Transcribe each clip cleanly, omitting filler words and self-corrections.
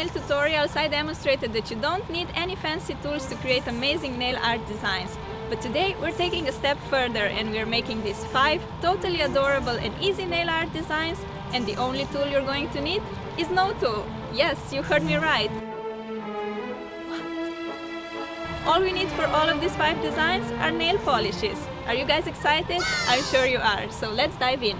nail tutorials, I demonstrated that you don't need any fancy tools to create amazing nail art designs. But today we're taking a step further and we're making these 5 totally adorable and easy nail art designs, and the only tool you're going to need is no tool. Yes, you heard me right. All we need for all of these 5 designs are nail polishes. Are you guys excited? I'm sure you are, so let's dive in.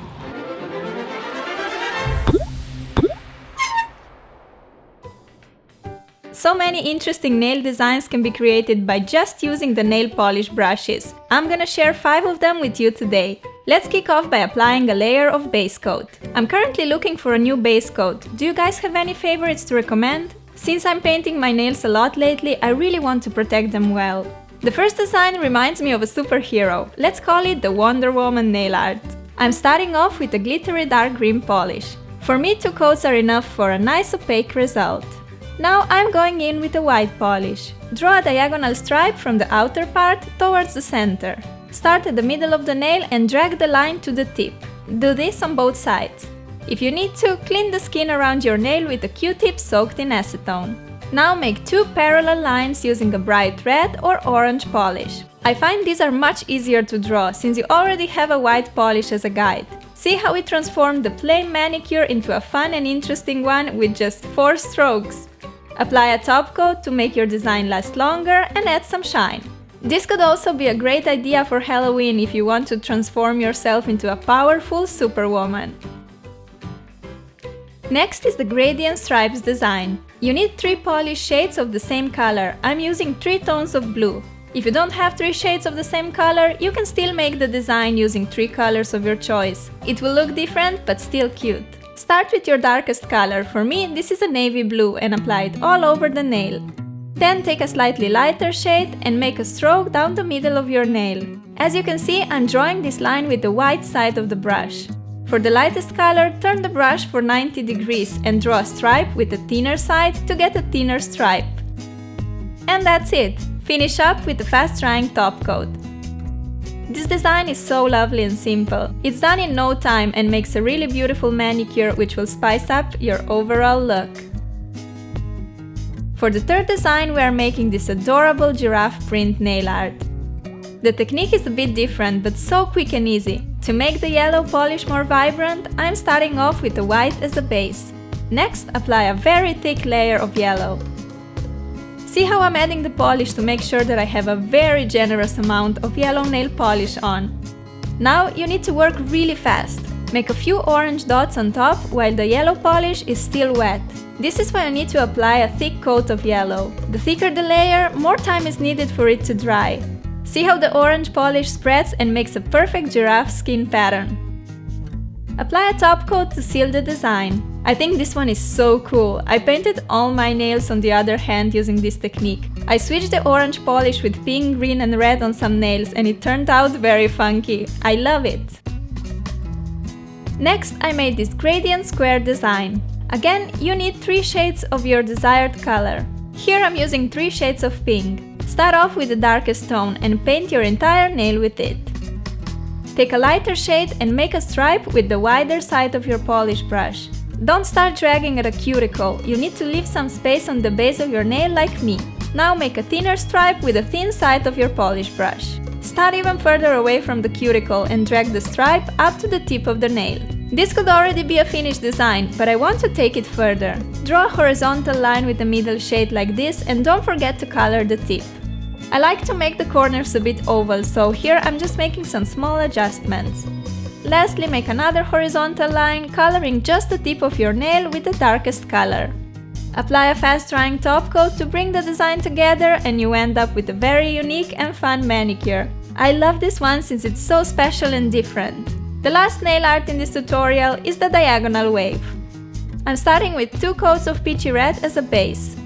So many interesting nail designs can be created by just using the nail polish brushes. I'm gonna share 5 of them with you today. Let's kick off by applying a layer of base coat. I'm currently looking for a new base coat. Do you guys have any favorites to recommend? Since I'm painting my nails a lot lately, I really want to protect them well. The first design reminds me of a superhero. Let's call it the Wonder Woman nail art. I'm starting off with a glittery dark green polish. For me, 2 coats are enough for a nice opaque result. Now I'm going in with a white polish. Draw a diagonal stripe from the outer part towards the center. Start at the middle of the nail and drag the line to the tip. Do this on both sides. If you need to, clean the skin around your nail with a Q-tip soaked in acetone. Now make 2 parallel lines using a bright red or orange polish. I find these are much easier to draw since you already have a white polish as a guide. See how we transformed the plain manicure into a fun and interesting one with just 4 strokes. Apply a top coat to make your design last longer and add some shine. This could also be a great idea for Halloween if you want to transform yourself into a powerful superwoman. Next is the gradient stripes design. You need 3 polish shades of the same color. I'm using 3 tones of blue. If you don't have 3 shades of the same color, you can still make the design using 3 colors of your choice. It will look different but still cute. Start with your darkest color. For me, this is a navy blue, and apply it all over the nail. Then take a slightly lighter shade and make a stroke down the middle of your nail. As you can see, I'm drawing this line with the white side of the brush. For the lightest color, turn the brush for 90 degrees and draw a stripe with the thinner side to get a thinner stripe. And that's it! Finish up with a fast-drying top coat. This design is so lovely and simple. It's done in no time and makes a really beautiful manicure which will spice up your overall look. For the third design, we are making this adorable giraffe print nail art. The technique is a bit different but so quick and easy. To make the yellow polish more vibrant, I'm starting off with the white as a base. Next, apply a very thick layer of yellow. See how I'm adding the polish to make sure that I have a very generous amount of yellow nail polish on. Now you need to work really fast. Make a few orange dots on top while the yellow polish is still wet. This is why you need to apply a thick coat of yellow. The thicker the layer, more time is needed for it to dry. See how the orange polish spreads and makes a perfect giraffe skin pattern. Apply a top coat to seal the design. I think this one is so cool. I painted all my nails on the other hand using this technique. I switched the orange polish with pink, green and red on some nails and it turned out very funky. I love it! Next, I made this gradient square design. Again, you need 3 shades of your desired color. Here I'm using 3 shades of pink. Start off with the darkest tone and paint your entire nail with it. Take a lighter shade and make a stripe with the wider side of your polish brush. Don't start dragging at a cuticle, you need to leave some space on the base of your nail like me. Now make a thinner stripe with the thin side of your polish brush. Start even further away from the cuticle and drag the stripe up to the tip of the nail. This could already be a finished design, but I want to take it further. Draw a horizontal line with the middle shade like this and don't forget to color the tip. I like to make the corners a bit oval, so here I'm just making some small adjustments. Lastly, make another horizontal line, coloring just the tip of your nail with the darkest color. Apply a fast-drying top coat to bring the design together and you end up with a very unique and fun manicure. I love this one since it's so special and different. The last nail art in this tutorial is the diagonal wave. I'm starting with 2 coats of peachy red as a base.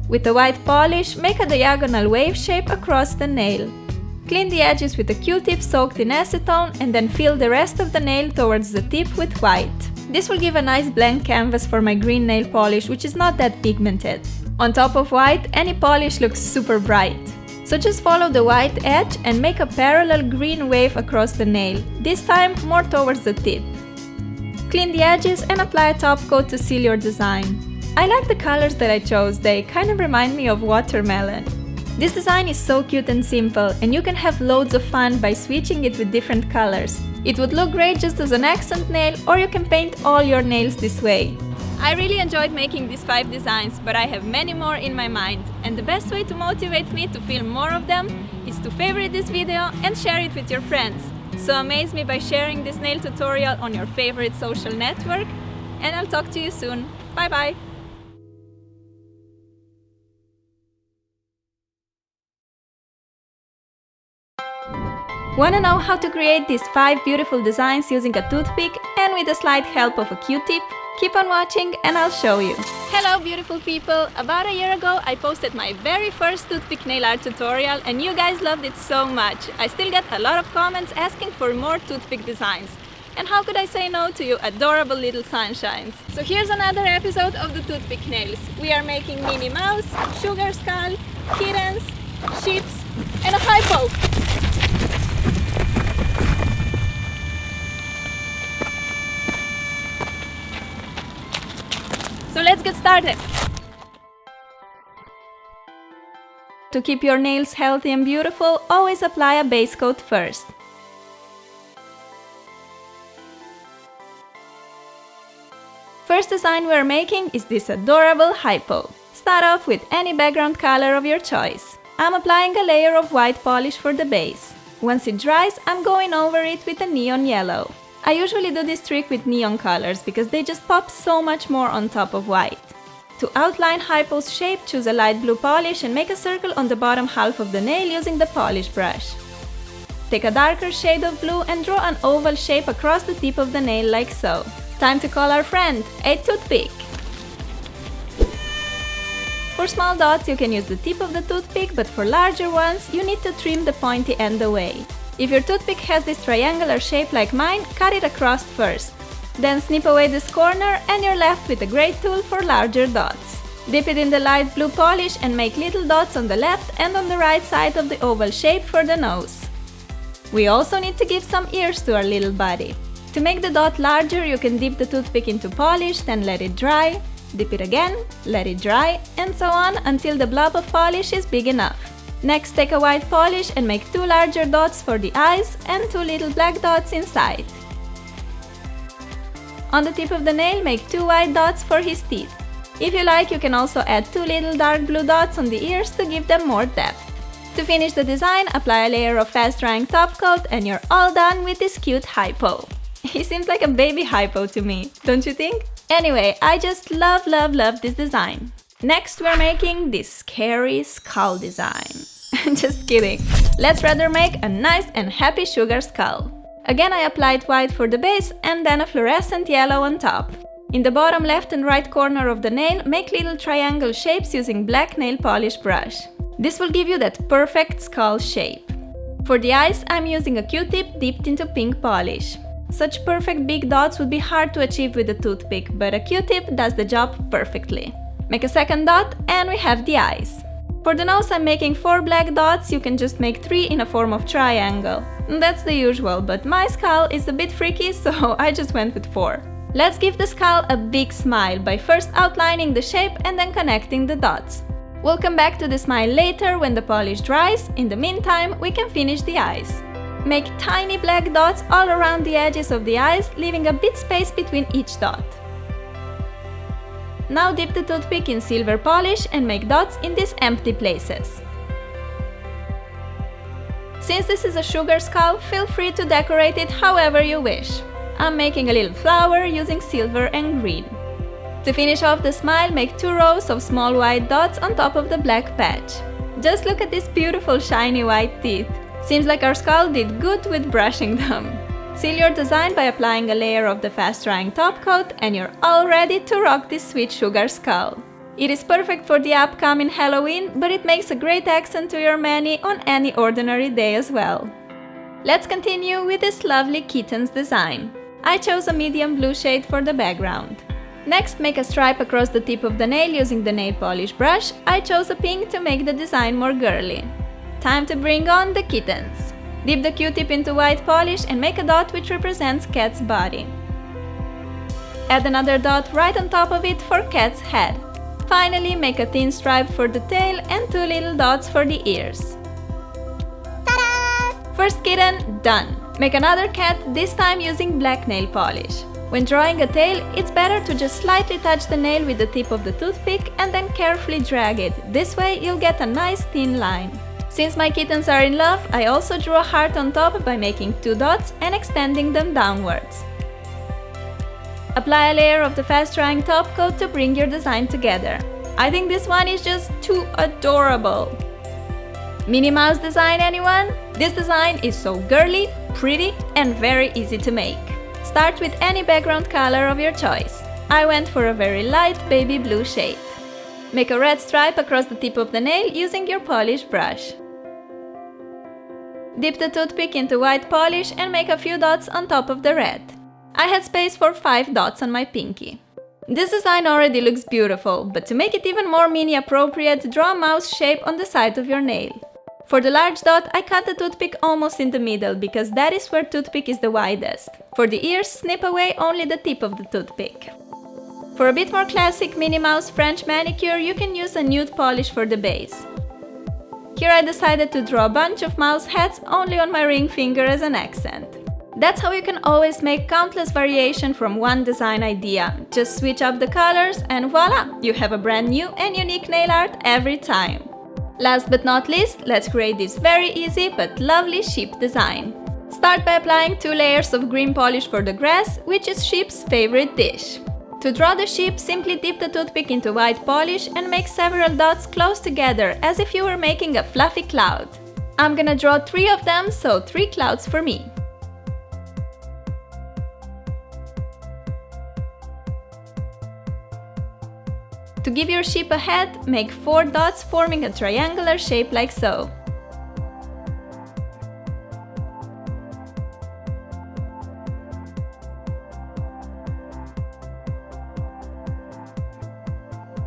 With the white polish, make a diagonal wave shape across the nail. Clean the edges with a Q-tip soaked in acetone and then fill the rest of the nail towards the tip with white. This will give a nice blank canvas for my green nail polish, which is not that pigmented. On top of white, any polish looks super bright. So just follow the white edge and make a parallel green wave across the nail, this time more towards the tip. Clean the edges and apply a top coat to seal your design. I like the colors that I chose, they kind of remind me of watermelon. This design is so cute and simple, and you can have loads of fun by switching it with different colors. It would look great just as an accent nail, or you can paint all your nails this way. I really enjoyed making these 5 designs, but I have many more in my mind, and the best way to motivate me to film more of them is to favorite this video and share it with your friends. So amaze me by sharing this nail tutorial on your favorite social network, and I'll talk to you soon. Bye bye! Wanna know how to create these 5 beautiful designs using a toothpick and with a slight help of a Q-tip? Keep on watching and I'll show you. Hello beautiful people! About a year ago I posted my very first toothpick nail art tutorial and you guys loved it so much. I still get a lot of comments asking for more toothpick designs. And how could I say no to you adorable little sunshines? So here's another episode of the toothpick nails. We are making Minnie Mouse, Sugar Skull, kittens, sheeps and a hypo. So let's get started! To keep your nails healthy and beautiful, always apply a base coat first. First design we're making is this adorable hypo. Start off with any background color of your choice. I'm applying a layer of white polish for the base. Once it dries, I'm going over it with a neon yellow. I usually do this trick with neon colors because they just pop so much more on top of white. To outline hypo's shape, choose a light blue polish and make a circle on the bottom half of the nail using the polish brush. Take a darker shade of blue and draw an oval shape across the tip of the nail like so. Time to call our friend, a toothpick! For small dots you can use the tip of the toothpick, but for larger ones you need to trim the pointy end away. If your toothpick has this triangular shape like mine, cut it across first. Then snip away this corner and you're left with a great tool for larger dots. Dip it in the light blue polish and make little dots on the left and on the right side of the oval shape for the nose. We also need to give some ears to our little buddy. To make the dot larger, you can dip the toothpick into polish, then let it dry, dip it again, let it dry, and so on until the blob of polish is big enough. Next, take a white polish and make 2 larger dots for the eyes and 2 little black dots inside. On the tip of the nail, make 2 white dots for his teeth. If you like, you can also add 2 little dark blue dots on the ears to give them more depth. To finish the design, apply a layer of fast-drying top coat and you're all done with this cute hypo. He seems like a baby hypo to me, don't you think? Anyway, I just love this design. Next, we're making this scary skull design. Just kidding. Let's rather make a nice and happy sugar skull. Again, I applied white for the base and then a fluorescent yellow on top. In the bottom left and right corner of the nail, make little triangle shapes using black nail polish brush. This will give you that perfect skull shape. For the eyes, I'm using a Q-tip dipped into pink polish. Such perfect big dots would be hard to achieve with a toothpick, but a Q-tip does the job perfectly. Make a second dot and we have the eyes. For the nose I'm making 4 black dots, you can just make 3 in a form of triangle. That's the usual, but my skull is a bit freaky, so I just went with 4. Let's give the skull a big smile by first outlining the shape and then connecting the dots. We'll come back to the smile later when the polish dries. In the meantime, we can finish the eyes. Make tiny black dots all around the edges of the eyes, leaving a bit space between each dot. Now dip the toothpick in silver polish and make dots in these empty places. Since this is a sugar skull, feel free to decorate it however you wish. I'm making a little flower using silver and green. To finish off the smile, make 2 rows of small white dots on top of the black patch. Just look at these beautiful shiny white teeth. Seems like our skull did good with brushing them. Seal your design by applying a layer of the fast-drying top coat and you're all ready to rock this sweet sugar skull. It is perfect for the upcoming Halloween, but it makes a great accent to your mani on any ordinary day as well. Let's continue with this lovely kitten's design. I chose a medium blue shade for the background. Next, make a stripe across the tip of the nail using the nail polish brush. I chose a pink to make the design more girly. Time to bring on the kittens. Dip the Q-tip into white polish and make a dot which represents cat's body. Add another dot right on top of it for cat's head. Finally, make a thin stripe for the tail and 2 little dots for the ears. Ta-da! First kitten, done. Make another cat, this time using black nail polish. When drawing a tail, it's better to just slightly touch the nail with the tip of the toothpick and then carefully drag it. This way you'll get a nice thin line. Since my kittens are in love, I also drew a heart on top by making 2 dots and extending them downwards. Apply a layer of the fast-drying top coat to bring your design together. I think this one is just too adorable. Minnie Mouse design, anyone? This design is so girly, pretty and very easy to make. Start with any background color of your choice. I went for a very light baby blue shade. Make a red stripe across the tip of the nail using your polish brush. Dip the toothpick into white polish and make a few dots on top of the red. I had space for 5 dots on my pinky. This design already looks beautiful, but to make it even more Minnie appropriate, draw a mouse shape on the side of your nail. For the large dot, I cut the toothpick almost in the middle, because that is where toothpick is the widest. For the ears, snip away only the tip of the toothpick. For a bit more classic Minnie Mouse French manicure, you can use a nude polish for the base. Here I decided to draw a bunch of mouse heads only on my ring finger as an accent. That's how you can always make countless variation from one design idea. Just switch up the colors and voila! You have a brand new and unique nail art every time. Last but not least, let's create this very easy but lovely sheep design. Start by applying 2 layers of green polish for the grass, which is sheep's favorite dish. To draw the sheep, simply dip the toothpick into white polish and make several dots close together as if you were making a fluffy cloud. I'm gonna draw 3 of them, so 3 clouds for me. To give your sheep a head, make 4 dots forming a triangular shape like so.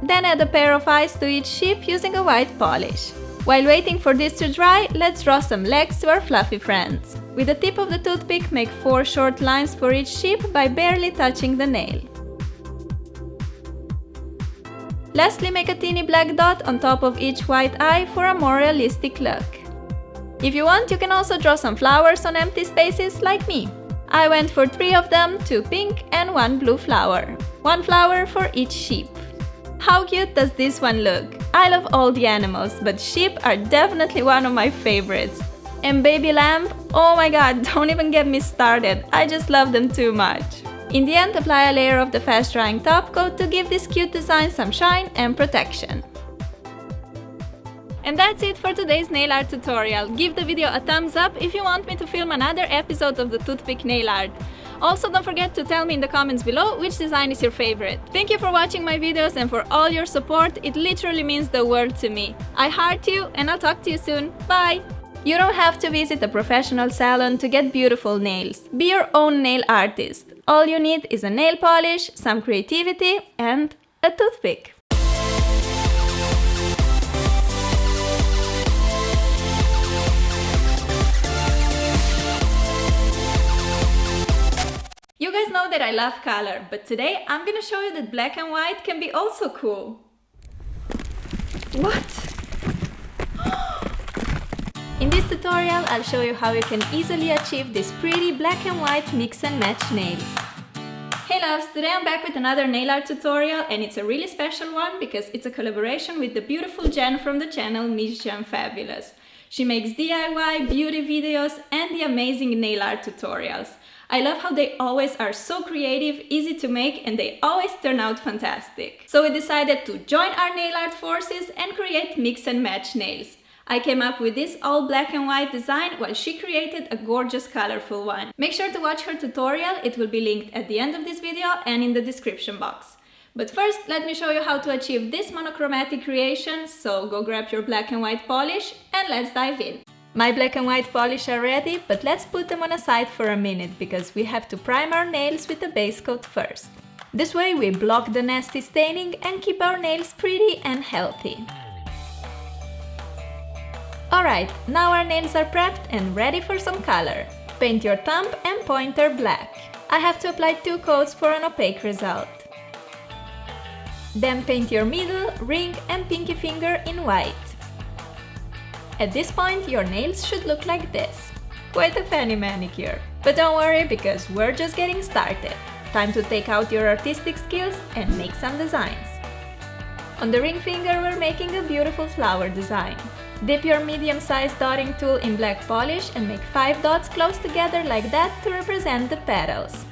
Then add a pair of eyes to each sheep using a white polish. While waiting for this to dry, let's draw some legs to our fluffy friends. With the tip of the toothpick, make 4 short lines for each sheep by barely touching the nail. Lastly, make a teeny black dot on top of each white eye for a more realistic look. If you want, you can also draw some flowers on empty spaces like me. I went for 3 of them, 2 pink and 1 blue flower. 1 flower for each sheep. How cute does this one look? I love all the animals, but sheep are definitely one of my favorites. And baby lamb, oh my god, don't even get me started, I just love them too much. In the end, apply a layer of the fast-drying top coat to give this cute design some shine and protection. And that's it for today's nail art tutorial. Give the video a thumbs up if you want me to film another episode of the toothpick nail art. Also, don't forget to tell me in the comments below which design is your favorite. Thank you for watching my videos and for all your support, it literally means the world to me. I heart you and I'll talk to you soon. Bye! You don't have to visit a professional salon to get beautiful nails. Be your own nail artist. All you need is a nail polish, some creativity and a toothpick. You guys know that I love color, but today I'm gonna show you that black and white can be also cool. What? In this tutorial, I'll show you how you can easily achieve this pretty black and white mix and match nails. Hey loves, today I'm back with another nail art tutorial and it's a really special one because it's a collaboration with the beautiful Jen from the channel Miss Jen Fabulous. She makes DIY, beauty videos and the amazing nail art tutorials. I love how they always are so creative, easy to make and they always turn out fantastic. So we decided to join our nail art forces and create mix and match nails. I came up with this all black and white design while she created a gorgeous colorful one. Make sure to watch her tutorial, it will be linked at the end of this video and in the description box. But first, let me show you how to achieve this monochromatic creation, so go grab your black and white polish and let's dive in. My black and white polish are ready, but let's put them on a side for a minute because we have to prime our nails with the base coat first. This way we block the nasty staining and keep our nails pretty and healthy. Alright, now our nails are prepped and ready for some color. Paint your thumb and pointer black. I have to apply 2 coats for an opaque result. Then paint your middle, ring and pinky finger in white. At this point, your nails should look like this. Quite a fancy manicure. But don't worry, because we're just getting started. Time to take out your artistic skills and make some designs. On the ring finger, we're making a beautiful flower design. Dip your medium-sized dotting tool in black polish and make 5 dots close together like that to represent the petals.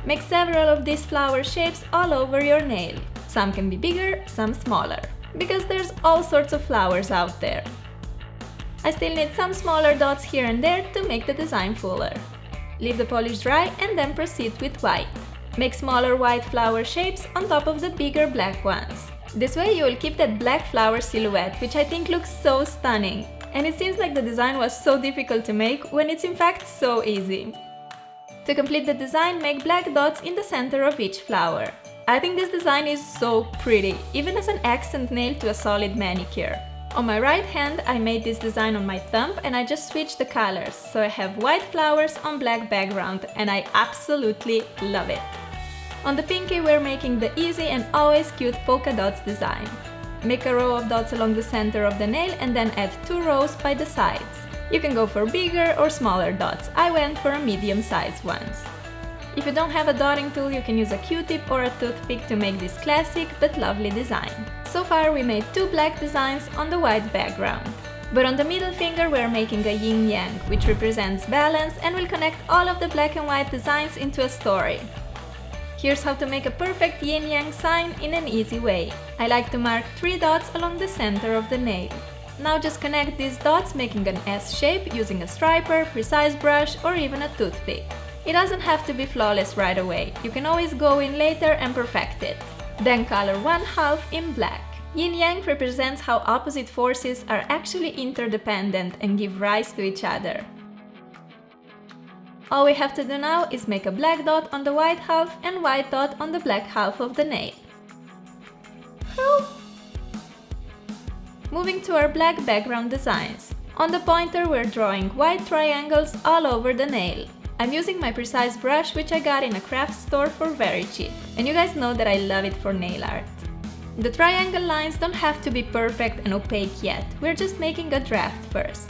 Make several of these flower shapes all over your nail. Some can be bigger, some smaller, because there's all sorts of flowers out there. I still need some smaller dots here and there to make the design fuller. Leave the polish dry and then proceed with white. Make smaller white flower shapes on top of the bigger black ones. This way you will keep that black flower silhouette, which I think looks so stunning. And it seems like the design was so difficult to make when it's in fact so easy. To complete the design, make black dots in the center of each flower. I think this design is so pretty, even as an accent nail to a solid manicure. On my right hand, I made this design on my thumb and I just switched the colors, so I have white flowers on black background and I absolutely love it. On the pinky, we're making the easy and always cute polka dots design. Make a row of dots along the center of the nail and then add 2 rows by the sides. You can go for bigger or smaller dots. I went for a medium-sized ones. If you don't have a dotting tool, you can use a Q-tip or a toothpick to make this classic but lovely design. So far we made 2 black designs on the white background. But on the middle finger we're making a yin-yang, which represents balance and will connect all of the black and white designs into a story. Here's how to make a perfect yin-yang sign in an easy way. I like to mark 3 dots along the center of the nail. Now just connect these dots making an S shape using a striper, precise brush or even a toothpick. It doesn't have to be flawless right away, you can always go in later and perfect it. Then color 1/2 in black. Yin-yang represents how opposite forces are actually interdependent and give rise to each other. All we have to do now is make a black dot on the white half and white dot on the black half of the nail. Moving to our black background designs. On the pointer we're drawing white triangles all over the nail. I'm using my precise brush, which I got in a craft store for very cheap. And you guys know that I love it for nail art. The triangle lines don't have to be perfect and opaque yet, we're just making a draft first.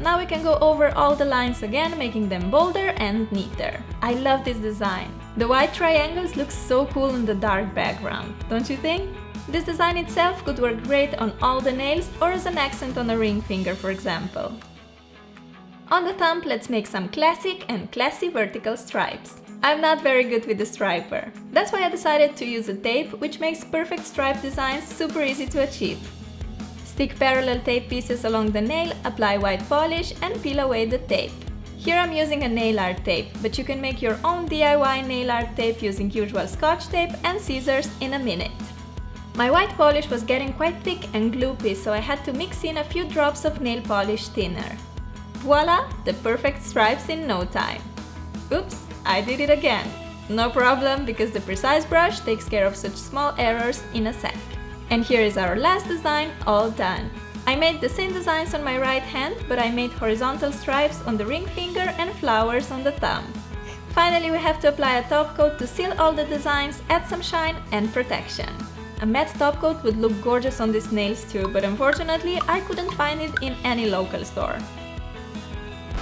Now we can go over all the lines again, making them bolder and neater. I love this design. The white triangles look so cool in the dark background, don't you think? This design itself could work great on all the nails or as an accent on a ring finger, for example. On the thumb, let's make some classic and classy vertical stripes. I'm not very good with the striper. That's why I decided to use a tape, which makes perfect stripe designs super easy to achieve. Stick parallel tape pieces along the nail, apply white polish and peel away the tape. Here I'm using a nail art tape, but you can make your own DIY nail art tape using usual scotch tape and scissors in a minute. My white polish was getting quite thick and gloopy, so I had to mix in a few drops of nail polish thinner. Voila! The perfect stripes in no time. Oops, I did it again. No problem, because the precise brush takes care of such small errors in a sec. And here is our last design, all done. I made the same designs on my right hand, but I made horizontal stripes on the ring finger and flowers on the thumb. Finally, we have to apply a top coat to seal all the designs, add some shine and protection. A matte top coat would look gorgeous on these nails too, but unfortunately I couldn't find it in any local store.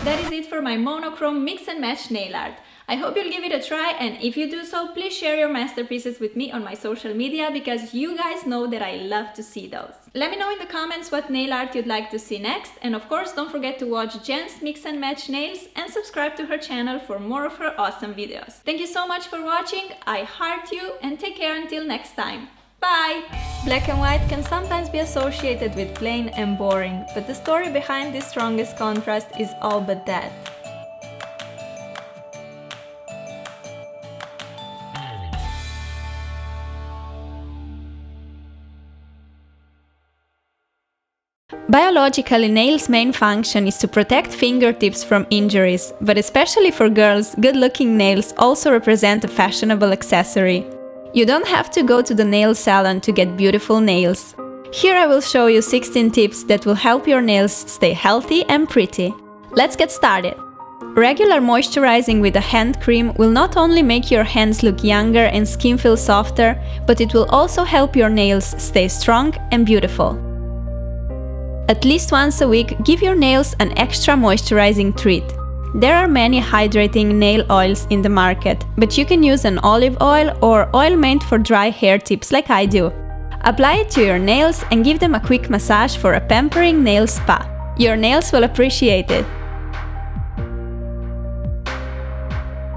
That is it for my monochrome mix and match nail art. I hope you'll give it a try, and if you do so, please share your masterpieces with me on my social media, because you guys know that I love to see those. Let me know in the comments what nail art you'd like to see next, and of course don't forget to watch Jen's Mix and Match Nails and subscribe to her channel for more of her awesome videos. Thank you so much for watching, I heart you, and take care until next time. Bye! Black and white can sometimes be associated with plain and boring, but the story behind this strongest contrast is all but that. Biologically, nails' main function is to protect fingertips from injuries, but especially for girls, good-looking nails also represent a fashionable accessory. You don't have to go to the nail salon to get beautiful nails. Here I will show you 16 tips that will help your nails stay healthy and pretty. Let's get started! Regular moisturizing with a hand cream will not only make your hands look younger and skin feel softer, but it will also help your nails stay strong and beautiful. At least once a week, give your nails an extra moisturizing treat. There are many hydrating nail oils in the market, but you can use an olive oil or oil meant for dry hair tips like I do. Apply it to your nails and give them a quick massage for a pampering nail spa. Your nails will appreciate it.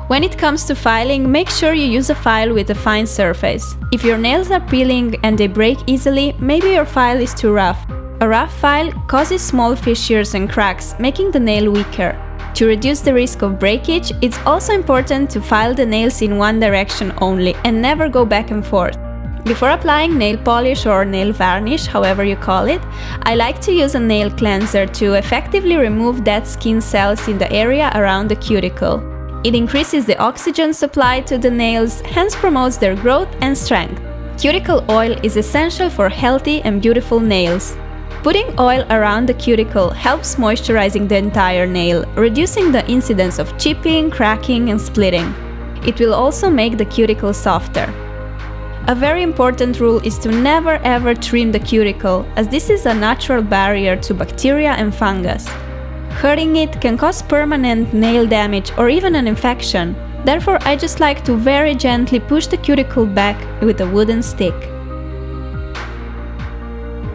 When it comes to filing, make sure you use a file with a fine surface. If your nails are peeling and they break easily, maybe your file is too rough. A rough file causes small fissures and cracks, making the nail weaker. To reduce the risk of breakage, it's also important to file the nails in one direction only and never go back and forth. Before applying nail polish or nail varnish, however you call it, I like to use a nail cleanser to effectively remove dead skin cells in the area around the cuticle. It increases the oxygen supply to the nails, hence promotes their growth and strength. Cuticle oil is essential for healthy and beautiful nails. Putting oil around the cuticle helps moisturizing the entire nail, reducing the incidence of chipping, cracking, and splitting. It will also make the cuticle softer. A very important rule is to never ever trim the cuticle, as this is a natural barrier to bacteria and fungus. Hurting it can cause permanent nail damage or even an infection. Therefore, I just like to very gently push the cuticle back with a wooden stick.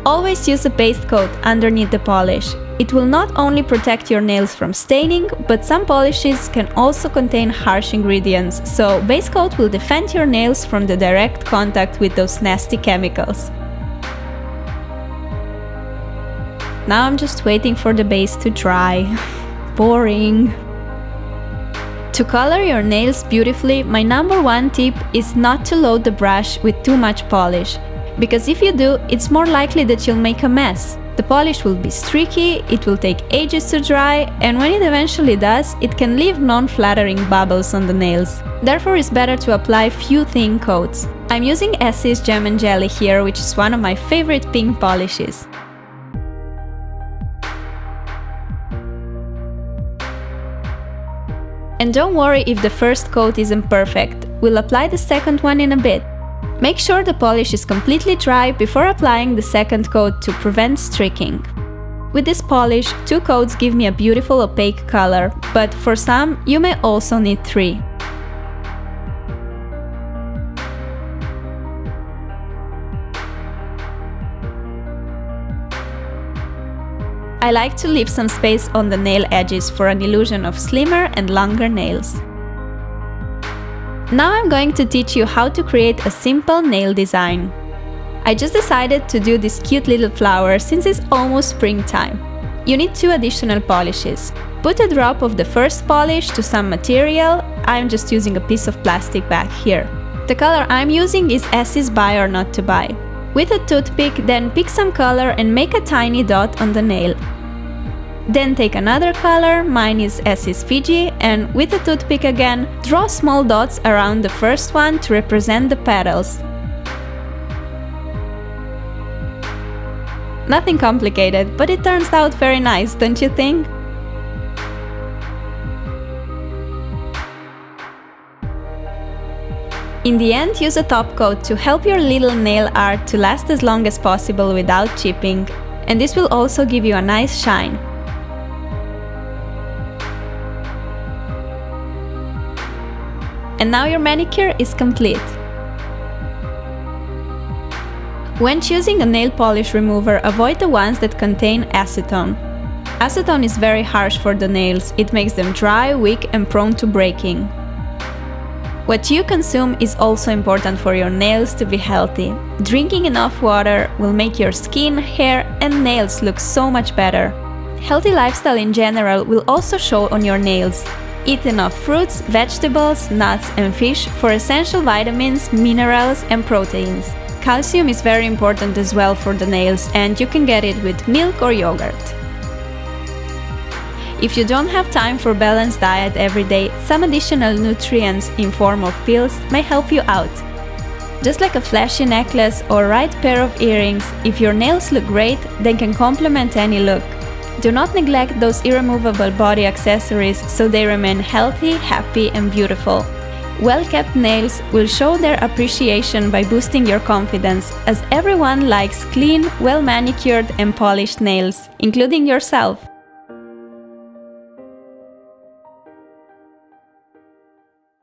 Always use a base coat underneath the polish. It will not only protect your nails from staining, but some polishes can also contain harsh ingredients, so base coat will defend your nails from the direct contact with those nasty chemicals. Now I'm just waiting for the base to dry. Boring. To color your nails beautifully, my number one tip is not to load the brush with too much polish, because if you do, it's more likely that you'll make a mess. The polish will be streaky, it will take ages to dry, and when it eventually does, it can leave non-flattering bubbles on the nails. Therefore, it's better to apply few thin coats. I'm using Essie's Gem and Jelly here, which is one of my favorite pink polishes. And don't worry if the first coat isn't perfect, we'll apply the second one in a bit. Make sure the polish is completely dry before applying the second coat to prevent streaking. With this polish, 2 coats give me a beautiful opaque color, but for some, you may also need 3. I like to leave some space on the nail edges for an illusion of slimmer and longer nails. Now I'm going to teach you how to create a simple nail design. I just decided to do this cute little flower since it's almost springtime. You need 2 additional polishes. Put a drop of the first polish to some material. I'm just using a piece of plastic back here. The color I'm using is Essie's Buy or Not to Buy. With a toothpick, then pick some color and make a tiny dot on the nail. Then take another color, mine is Essie's Fiji, and with a toothpick again, draw small dots around the first one to represent the petals. Nothing complicated, but it turns out very nice, don't you think? In the end, use a top coat to help your little nail art to last as long as possible without chipping, and this will also give you a nice shine. And now your manicure is complete. When choosing a nail polish remover, avoid the ones that contain acetone. Acetone is very harsh for the nails, it makes them dry, weak and prone to breaking. What you consume is also important for your nails to be healthy. Drinking enough water will make your skin, hair and nails look so much better. Healthy lifestyle in general will also show on your nails. Eat enough fruits, vegetables, nuts and fish for essential vitamins, minerals and proteins. Calcium is very important as well for the nails, and you can get it with milk or yogurt. If you don't have time for balanced diet every day, some additional nutrients in form of pills may help you out. Just like a flashy necklace or right pair of earrings, if your nails look great, they can complement any look. Do not neglect those irremovable body accessories so they remain healthy, happy, and beautiful. Well-kept nails will show their appreciation by boosting your confidence, as everyone likes clean, well-manicured and polished nails, including yourself.